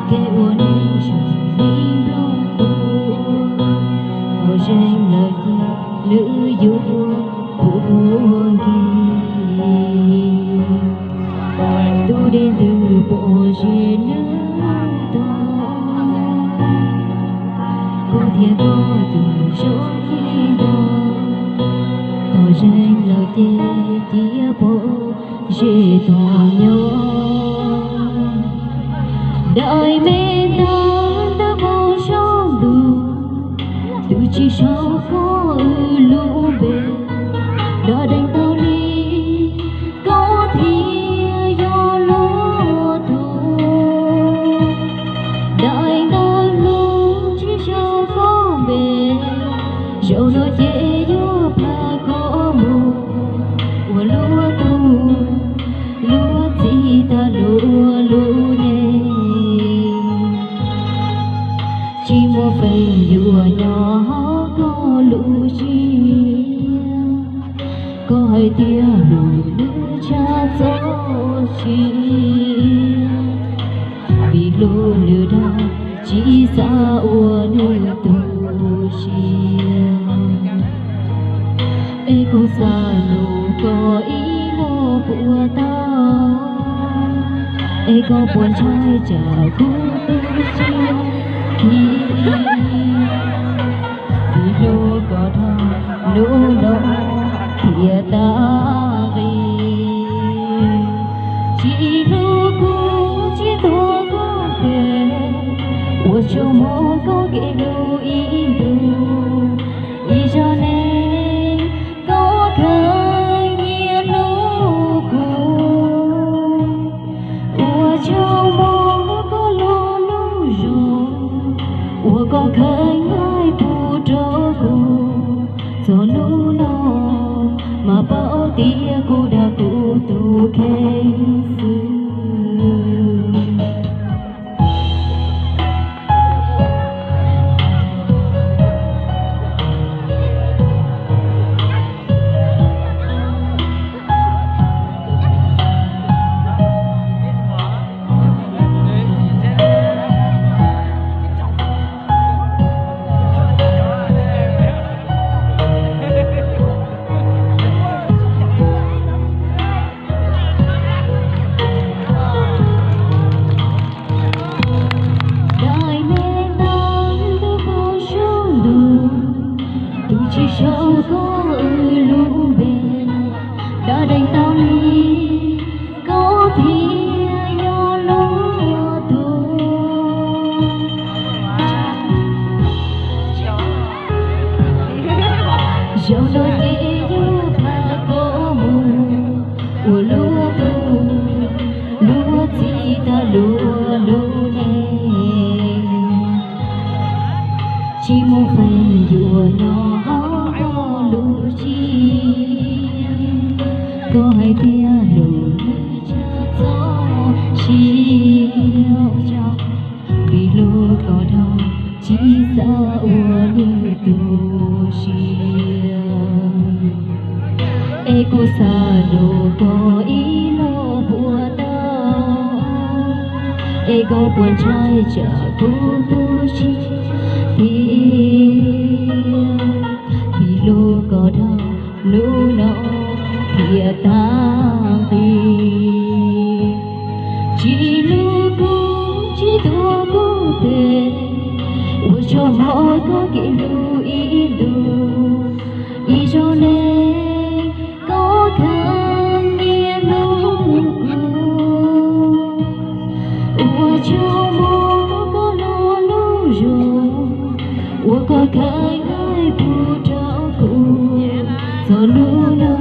给我你生命落苦，我认了你旅游过你，都得từ bộ duyên nước đó, cô thiên có từ số khi đó, tôi認了你的bộ duyên nhau. Đời mê ta đã vô trong đủ, tự chỉ sau có lũ bề, đã đánh tao đi có thi do lúa thu. Đời ta luôn chỉ sau có bề, dẫu nói dễ giúp là có mù, của lúa thu, lúa gì ta lúa lúa nè. Chỉ một phần dùa nhỏ có lũ chia, có hai tia lũ nước cha gió chia, vì lũ lửa đá chỉ xa ua nơi tù chia. Ê cô xa lũ có ý lo của ta, ê có buồn trai chả cô tu chia. Vì lũ có thằng lũ đó thì ta về, chỉ lũ cũng chỉ thua có thể, của cho mô có kể lũ ý đủ, ý cho nên có khởi nghĩa lũ cùng, của cho mô có lũ lũ rồi, của có khởi ai phụ trâu cùng, cho lũ nó mà bao tia cô đã cụ tu khen xưa. Chỉ sau có lũ bề, đã đánh tao đi có thi do lúa thu. Dẫu nói dễ giúp là có mù, của lúa thu, lúa gì ta lúa lúa nè. Chỉ một phần dùa nhỏ lũ chia, có hai tia lũ cha gió chiều trong, vì lũ có đau chỉ xa ua lũ tu chiều. Ê cô xa lũ có ý lo của tao, ê có buồn trai chả cô tu chiều. Vì lũ có đau lũ nó thì ta về, chỉ lũ cũng chỉ thua có thể, ủa cho mọi có kỹ lũ ý đủ, ý cho nên có khăn nghe lũ cùng, ủa cho mỗi có lũ lũ rồi, ủa có cái ai phụ trao cùng, cho lũ nó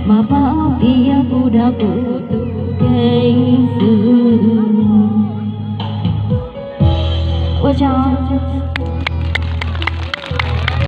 mà bao tia cô đã cụ tu khen xưa. Ủa chào